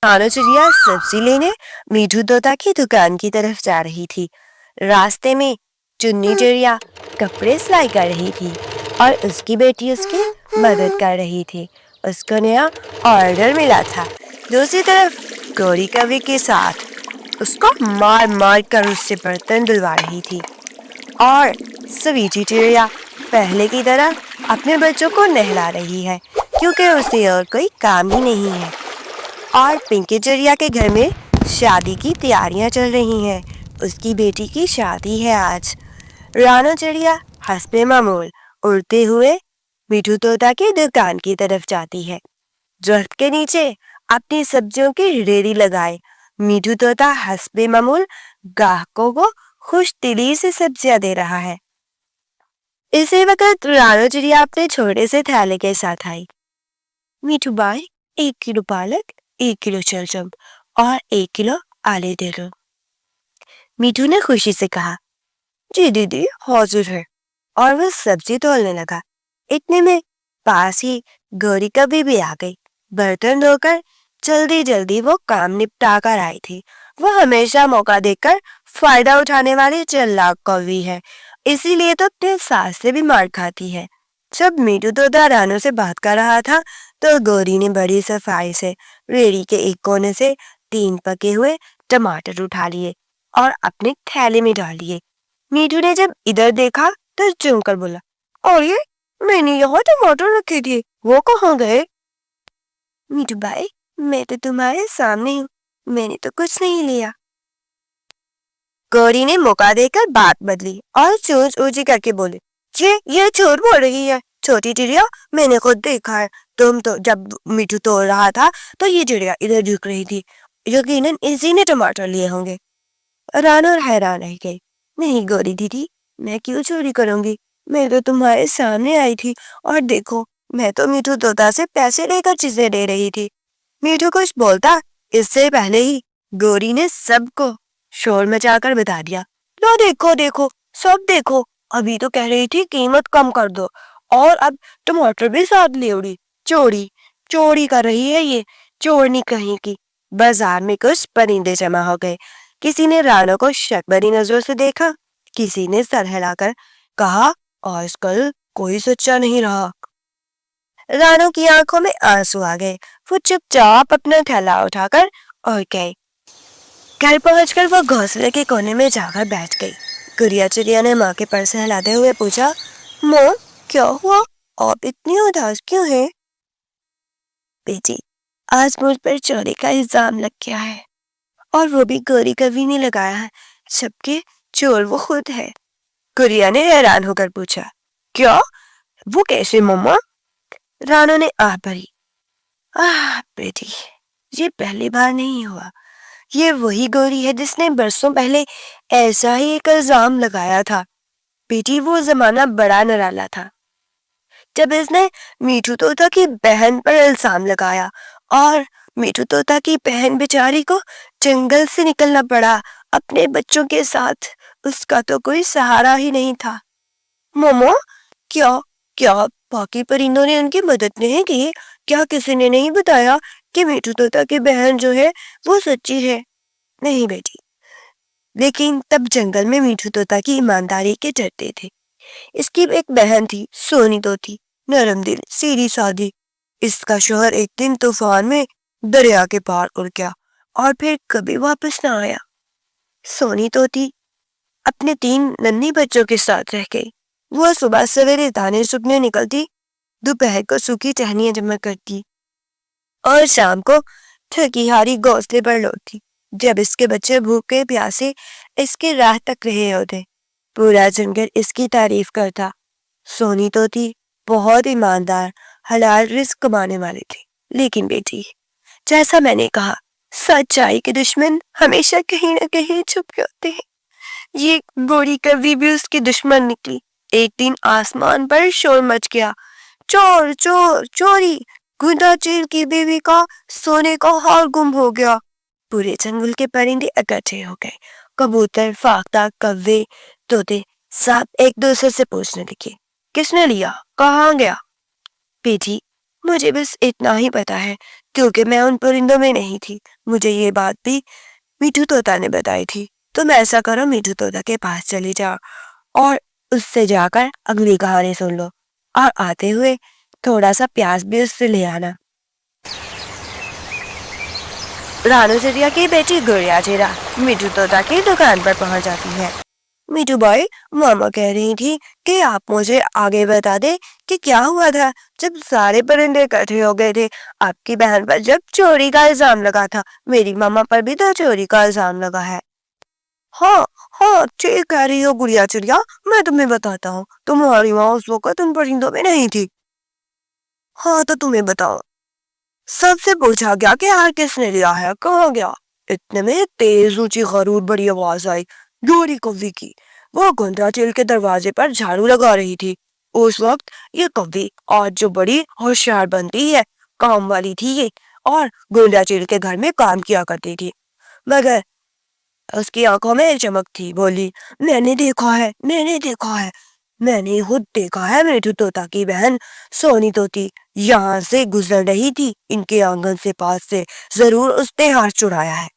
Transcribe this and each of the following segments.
रानो चिड़िया सब्जी लेने मीठू तोता की दुकान की तरफ जा रही थी। रास्ते में चुन्नी चिड़िया कपड़े सिलाई कर रही थी और उसकी बेटी उसकी मदद कर रही थी। उसको नया ऑर्डर मिला था। दूसरी तरफ गौरी कवि के साथ उसको मार मार कर उससे बर्तन धुलवा रही थी और स्वीटी चिड़िया पहले की तरह अपने बच्चों को नहला रही है क्योंकि उसे और कोई काम ही नहीं है। और पिंकी चिड़िया के घर में शादी की तैयारियां चल रही हैं। उसकी बेटी की शादी है आज। रानो चिड़िया हंसते मामूल उड़ते हुए मीठू तोता की दुकान की तरफ जाती है। दरख्त के नीचे अपनी सब्जियों की रेडी लगाए मीठू तोता हंसते मामूल ग्राहकों को खुश दिली से सब्जियां दे रहा है। इसी वक्त रानो चिड़िया अपने छोटे से थैले के साथ आई। मीठू भाई, 1 किलो पालक, 1 किलो शलजम और 1 किलो आलू दे दो। मीठू ने खुशी से कहा। जी दीदी, हाजिर है। और वो सब्जी तोलने लगा। इतने में पास ही गौरी कभी भी आ गई। बर्तन धोकर जल्दी जल्दी वो काम निपटा कर आई थी। वो हमेशा मौका देखकर फायदा उठाने वाली चालाक कौवी है, इसीलिए तो अपने सास से भी मार खाती है। जब मीठू तोता रानो से बात कर रहा था तो गौरी ने बड़ी सफाई से रेड़ी के एक कोने से 3 पके हुए टमाटर उठा लिए और अपने थैले में डाल लिए। मीठू ने जब इधर देखा तो चौंक कर बोला, और ये मैंने यहाँ टमाटर रखे थे, वो कहाँ गए? मीठू भाई, मैं तो तुम्हारे सामने हूँ, मैंने तो कुछ नहीं लिया। गौरी ने मौका देकर बात बदली और चोंच ऊंची करके बोली, ये झूठ बोल रही है। छोटी चिड़िया, मैंने खुद देखा है। तुम तो जब मीठू तोड़ रहा था तो ये चिड़िया इधर झुक रही थी। यकीनन इसी ने टमाटर लिए होंगे। रानो हैरान रह गई। नहीं गौरी दीदी, मैं क्यों चोरी करूंगी? मैं तो तुम्हारे सामने आई थी और देखो, मैं तो मीठू तोता से पैसे लेकर चीजें ले रही थी। मीठू कुछ बोलता इससे पहले ही गौरी ने सबको शोर मचाकर बता दिया। लो देखो देखो, सब देखो, अभी तो कह रही थी कीमत कम कर दो और अब टमाटर भी साथ ले उड़ी। चोरी चोरी कर रही है ये, चोरनी कहीं की। बाजार में कुछ परिंदे जमा हो गए। किसी ने रानो को शक भरी नजरों से देखा, किसी ने सर हिलाकर कहा, आजकल कोई सच्चा नहीं रहा। रानो की आंखों में आंसू आ गए। वो चुपचाप अपना थैला उठाकर और गई। घर पहुंचकर वो घोंसले के कोने में जाकर बैठ गई। गुड़िया चिड़िया ने माँ के पर से हिलाते हुए पूछा, माँ, क्या हुआ? आप इतनी उदास क्यों हैं? बेटी, आज मुझ पर चोरी का इल्जाम लग गया है और वो भी गौरी कभी नहीं लगाया है, जबकि चोर वो खुद है। गुड़िया ने हैरान होकर पूछा, क्या? वो कैसे मम्मा? रानो ने आह भरी। बेटी, ये पहली बार नहीं हुआ। ये वही गौरी है जिसने बरसों पहले ऐसा ही एक इल्जाम लगाया था। बेटी, वो जमाना बड़ा निराला था जब इसने मीठू तोता की बहन पर इल्जाम लगाया और मीठू तोता की बहन बेचारी को जंगल से निकलना पड़ा अपने बच्चों के साथ। उसका तो कोई सहारा ही नहीं था। मोमो, क्या क्या बाकी परिंदों ने उनकी मदद नहीं की? क्या किसी ने नहीं बताया कि मीठू तोता की बहन जो है वो सच्ची है? नहीं बेटी, लेकिन तब जंगल में मीठू तोता की ईमानदारी के डरते थे। इसकी एक बहन थी, सोनी तोती, नरम दिल, सीधी सादी। इसका शोहर एक दिन तूफान में दरिया के पार उड़ गया और फिर कभी वापस न आया। सोनी तोती अपने 3 नन्ही बच्चों के साथ रह गई। वह सुबह सवेरे दाने चुगने निकलती, दोपहर को सूखी टहनियां जमा करती और शाम को थकी हारी घोंसले पर लौटती। जब इसके बच्चे भूखे प्यासे इसके राह तक रहे होते, पूरा जंगल इसकी तारीफ करता। सोनी तोती बहुत ईमानदार, हलाल रिस्क कमाने वाली थी। लेकिन बेटी, जैसा मैंने कहा, सच्चाई के दुश्मन हमेशा कहीं न कहीं छुपे होते हैं। ये गोरी कभी भी उसकी दुश्मन निकली। एक दिन आसमान पर शोर मच गया, चोर चोर चोरी, गुंडा चील की बीवी का सोने का हार गुम हो गया। पूरे जंगल के परिंदे इकट्ठे हो गए। कबूतर, फाख्ता, कौवे, तोते सब एक दूसरे से पूछने लगे, किसने लिया, कहाँ गया? बेटी, مجھے بس اتنا ہی پتا ہے کیونکہ میں ان پرندوں میں نہیں تھی. مجھے یہ بات بھی میٹھو طوطا نے بتائی تھی. تم ایسا کرو، میٹھو طوطا کے پاس چلی جاؤ اور اس سے جا کر اگلی کہانی سن لو، اور آتے ہوئے تھوڑا سا پیاز بھی اس سے لے آنا. رانو چڑیا کی بیٹی گڑیا چیرا میٹھو طوطا کی دکان پر پہنچ جاتی ہے. میٹھو بھائی، ماما کہہ رہی تھی کہ آپ مجھے آگے بتا دیں کہ کیا ہوا تھا جب سارے پرندے اکٹھے ہو گئے تھے. آپ کی بہن پر جب چوری کا الزام لگا تھا، میری ماما پر بھی تو چوری کا الزام لگا ہے. ہاں ہاں، ٹھیک کہہ رہی ہو گڑیا چڑیا، میں تمہیں بتاتا ہوں. تمہاری ماں اس وقت ان پرندوں میں نہیں تھی. ہاں تو تمہیں بتاؤ. سب سے پوچھا گیا کہ ہار کس نے لیا ہے، کہاں گیا. اتنے میں تیز اونچی غرور بڑی آواز آئی، گوری کوی کی. وہ گنڈا چیل کے دروازے پر جھاڑو لگا رہی تھی. اس وقت یہ کوی آج جو بڑی ہوشیار بنتی ہے، کام والی تھی یہ، اور گنڈا چیل کے گھر میں کام کیا کرتی تھی. مگر اس کی آنکھوں میں چمک تھی. بولی، میں نے دیکھا ہے، میں نے دیکھا ہے، میں نے خود دیکھا ہے. میٹھو طوطا کی بہن سونی طوطی یہاں سے گزر رہی تھی، ان کے آنگن سے پاس سے، ضرور اس نے ہار چرایا ہے.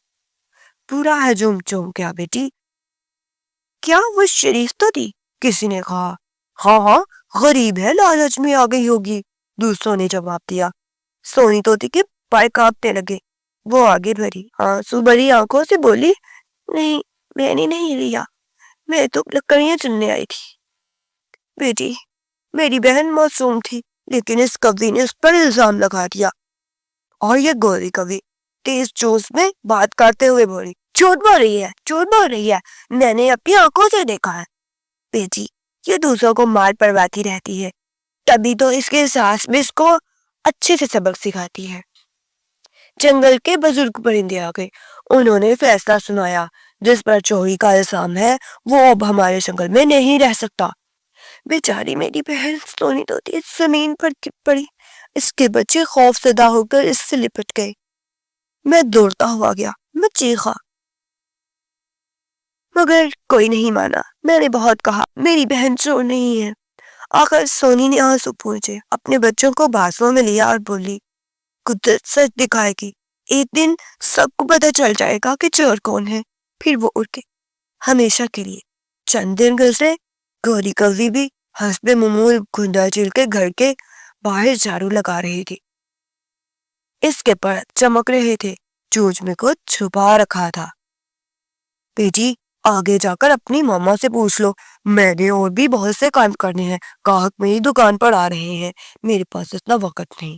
پورا ہجوم چونک گیا. بیٹی کیا وہ شریف تو تھی؟ کسی نے کہا. ہاں ہاں، غریب ہے، لالچ میں آ گئی ہوگی، دوسروں نے جواب دیا. سونی طوطی کے پائے کانپنے لگے. وہ آگے بڑھی، آنسو بھری آنکھوں سے بولی، نہیں، میں نے نہیں لیا، میں تو لکڑیاں چننے آئی تھی. بیٹی، میری بہن معصوم تھی، لیکن اس کوی نے اس پر الزام لگا دیا. اور یہ گوری کوی تیز جوش میں بات کرتے ہوئے بولی، جھوٹ بول رہی ہے، جھوٹ بول رہی ہے، میں نے اپنی آنکھوں سے دیکھا ہے. بیٹی، یہ دوسروں کو مار پڑواتی رہتی ہے، تبھی تو اس کے ساس بھی اس کو اچھے سے سبق سکھاتی ہے. جنگل کے بزرگ پرندے آ گئے. انہوں نے فیصلہ سنایا، جس پر چوری کا الزام ہے وہ اب ہمارے جنگل میں نہیں رہ سکتا. بیچاری میری بہن سونی طوطی زمین پر گر پڑی. اس کے بچے خوف زدہ ہو کر اس سے لپٹ گئے. میں دوڑتا ہوا گیا، میں چیخا، مگر کوئی نہیں مانا. میں نے بہت کہا میری بہن چور نہیں ہے. آخر سونی نے آنسو پوچھے، اپنے بچوں کو بازوں میں لیا اور بولی، قدرت سچ دکھائے گی، ایک دن سب کو پتہ چل جائے گا کہ چور کون ہے. پھر وہ اڑ گئی ہمیشہ کے لیے. چند دن گزرے، گوری کوی بھی حسب معمول گنڈا چیل کے گھر کے باہر جھاڑو لگا رہی تھی. اس کے پر چمک رہے تھے، چونچ میں کچھ چھپا رکھا تھا. بیٹی، آگے جا کر اپنی ماما سے پوچھ لو، میں نے اور بھی بہت سے کام کرنے ہیں، گاہک میری دکان پر آ رہے ہیں، میرے پاس اتنا وقت نہیں.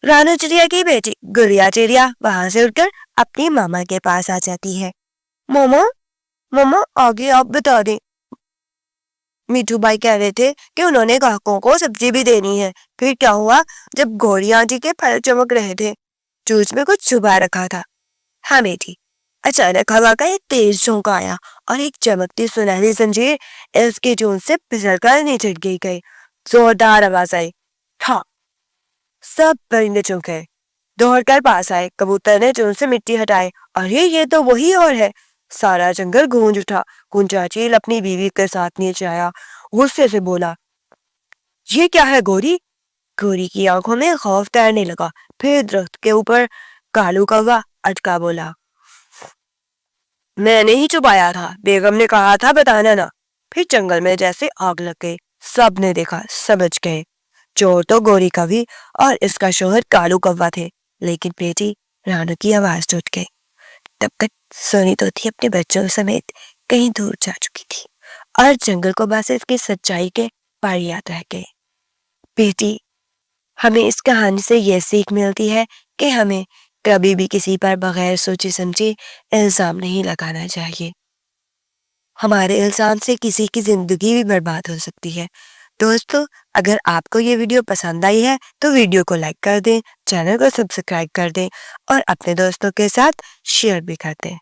رانو چڑیا کی بیٹی گڑیا چڑیا وہاں سے اٹھ کر اپنی ماما کے پاس آ جاتی ہے. ماما، ماما آگے آپ بتا دیں. میٹھو بھائی کہہ رہے تھے کہ انہوں نے گاہکوں کو سبزی بھی دینی ہے. پھر کیا ہوا؟ جب گوڑیا جی کے پھل چمک رہے تھے، چونچ میں کچھ چھپا رکھا تھا. ہاں بیٹی. اچانک ہوا کا ایک تیز جھونکا آیا اور ایک چمکتی سنہری زنجیر اس کے چونچ سے پھسل کر نیچے گئی. زوردار آواز آئی، تھا. سب پرندے چونکے، دوڑ کر پاس آئے. کبوتر نے چونچ سے مٹی ہٹائے. ارے یہ تو وہی اور ہے. سارا جنگل گونج اٹھا. گنجا چیل اپنی بیوی کے ساتھ نیچے آیا، غصے سے بولا، یہ کیا ہے گوری؟ گوری کی آنکھوں میں خوف تیرنے لگا. پھر درخت کے اوپر کالو کوا اٹکا بولا، میں نے ہی چھپایا تھا، بیگم نے کہا تھا بتانا نہ. پھر جنگل میں جیسے آگ لگ گئی. سب نے دیکھا، سمجھ گئے، چور تو گوری کوی اور اس کا شوہر کالو کوا تھے. لیکن بیٹی، رانو کی آواز ٹوٹ گئی. تب تک سونی طوطی اپنے بچوں سمیت کہیں دور جا چکی تھی اور جنگل کو بس اس کی سچائی کے پار یاد رہ گئے. بیٹی، ہمیں اس کہانی سے یہ سیکھ ملتی ہے کہ ہمیں کبھی بھی کسی پر بغیر سوچے سمجھے الزام نہیں لگانا چاہیے. ہمارے الزام سے کسی کی زندگی بھی برباد ہو سکتی ہے. دوستو، اگر آپ کو یہ ویڈیو پسند آئی ہے تو ویڈیو کو لائک کر دیں، چینل کو سبسکرائب کر دیں اور اپنے دوستوں کے ساتھ شیئر بھی کر دیں.